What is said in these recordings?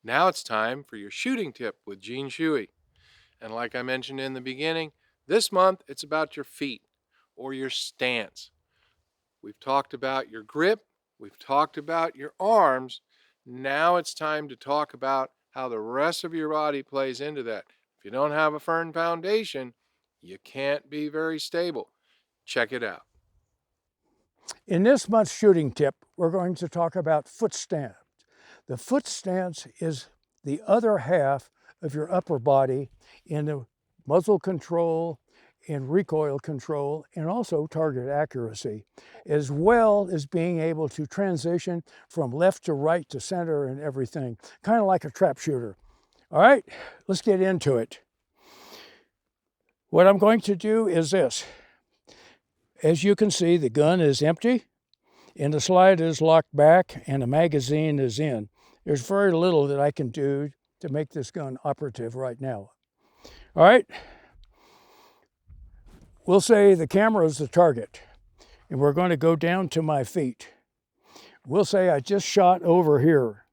Now it's time for your shooting tip with Gene Shuey. And like I mentioned in the beginning, this month it's about your feet or your stance. We've talked about your grip, we've talked about your arms. Now it's time to talk about how the rest of your body plays into that. If you don't have a firm foundation, you can't be very stable. Check it out. In this month's shooting tip, we're going to talk about foot stance. The foot stance is the other half of your upper body in the muzzle control, in recoil control, and also target accuracy, as well as being able to transition from left to right to center and everything, kind of like a trap shooter. All right, let's get into it. What I'm going to do is this. As you can see, the gun is empty, and the slide is locked back, and the magazine is in. There's very little that I can do to make this gun operative right now. All right, we'll say the camera is the target, and we're going to go down to my feet. We'll say I just shot over here.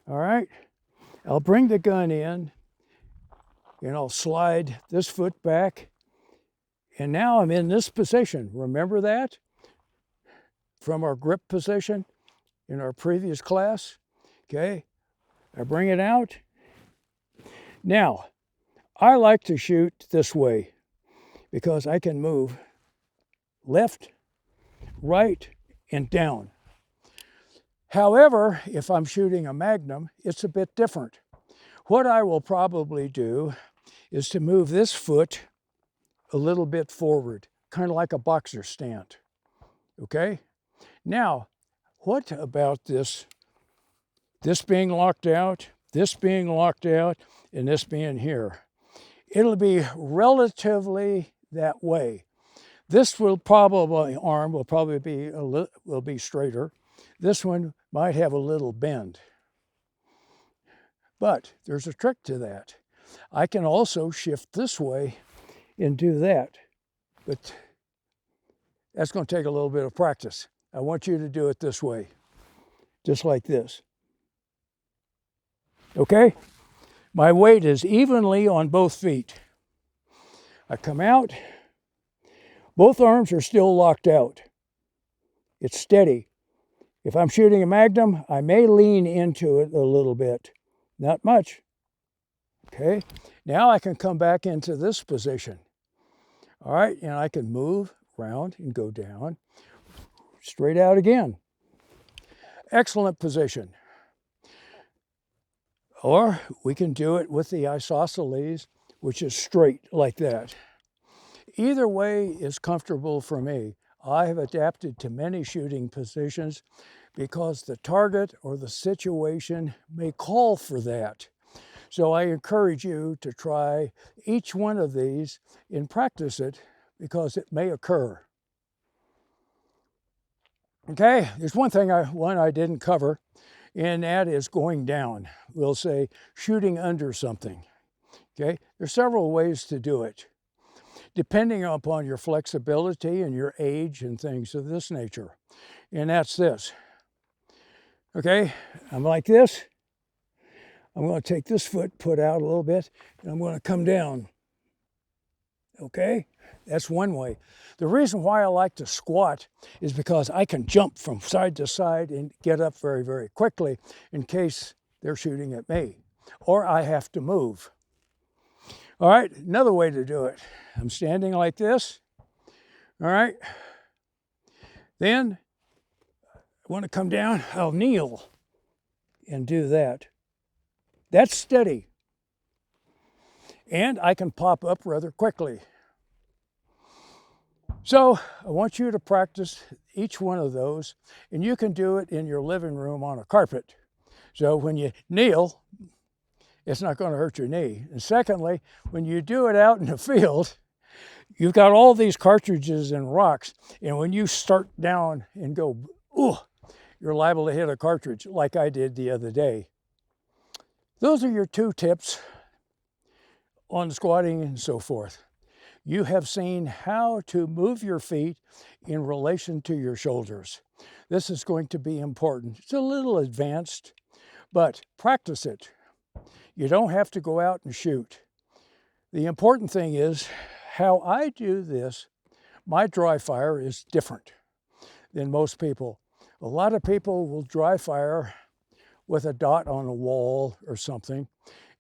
All right, I'll bring the gun in, and I'll slide this foot back, and now I'm in this position. Remember that from our grip position in our previous class? Okay, I bring it out. Now, I like to shoot this way because I can move left, right, and down. However, if I'm shooting a Magnum, it's a bit different. What I will probably do is to move this foot a little bit forward, kind of like a boxer stand. Okay? Now, what about this being locked out, this being locked out, and this being here? It'll be relatively that way. This arm will probably be straighter. This one might have a little bend. But there's a trick to that. I can also shift this way and do that. But that's going to take a little bit of practice. I want you to do it this way, just like this. Okay? My weight is evenly on both feet. I come out. Both arms are still locked out. It's steady. If I'm shooting a Magnum, I may lean into it a little bit. Not much. Okay? Now I can come back into this position. All right, and I can move around and go down, straight out again. Excellent position. Or we can do it with the isosceles, which is straight like that. Either way is comfortable for me. I have adapted to many shooting positions because the target or the situation may call for that. So I encourage you to try each one of these and practice it because it may occur. Okay, there's one thing I didn't cover, and that is going down. We'll say shooting under something. Okay, there's several ways to do it, depending upon your flexibility and your age and things of this nature. And that's this. Okay, I'm like this. I'm going to take this foot, put out a little bit, and I'm going to come down. Okay, that's one way. The reason why I like to squat is because I can jump from side to side and get up very, very quickly in case they're shooting at me, or I have to move. All right, another way to do it. I'm standing like this. All right, then I want to come down, I'll kneel and do that. That's steady. And I can pop up rather quickly. So I want you to practice each one of those, and you can do it in your living room on a carpet. So when you kneel, it's not going to hurt your knee. And secondly, when you do it out in the field, you've got all these cartridges and rocks, and when you start down and go, ooh, you're liable to hit a cartridge like I did the other day. Those are your two tips on squatting and so forth. You have seen how to move your feet in relation to your shoulders. This is going to be important. It's a little advanced, but practice it. You don't have to go out and shoot. The important thing is how I do this. My dry fire is different than most people. A lot of people will dry fire with a dot on a wall or something,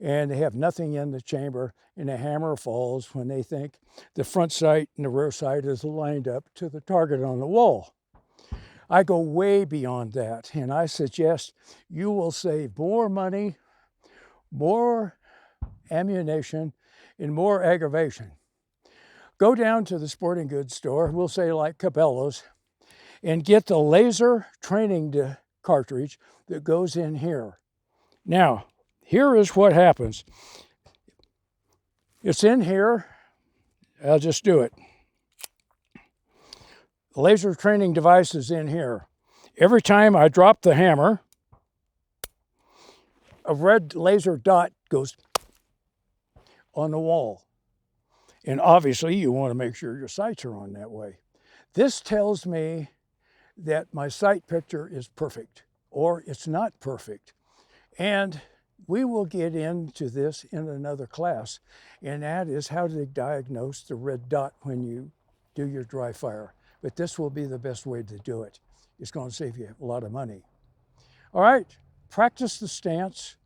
and they have nothing in the chamber, and the hammer falls when they think the front sight and the rear sight is lined up to the target on the wall. I go way beyond that, and I suggest you will save more money, more ammunition, and more aggravation. Go down to the sporting goods store, we'll say like Cabela's, and get the laser training cartridge that goes in here. Now, here is what happens. It's in here. I'll just do it. The laser training device is in here. Every time I drop the hammer, a red laser dot goes on the wall. And obviously you want to make sure your sights are on that way. This tells me that my sight picture is perfect, or it's not perfect. And we will get into this in another class, and that is how to diagnose the red dot when you do your dry fire. But this will be the best way to do it. It's going to save you a lot of money. All right, practice the stance,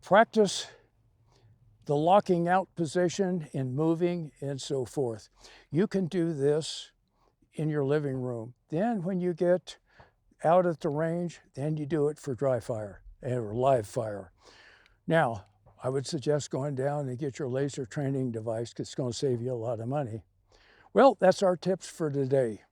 practice the locking out position and moving and so forth. You can do this in your living room. Then when you get out at the range, then you do it for dry fire or live fire. Now, I would suggest going down and get your laser training device because it's going to save you a lot of money. Well, that's our tips for today.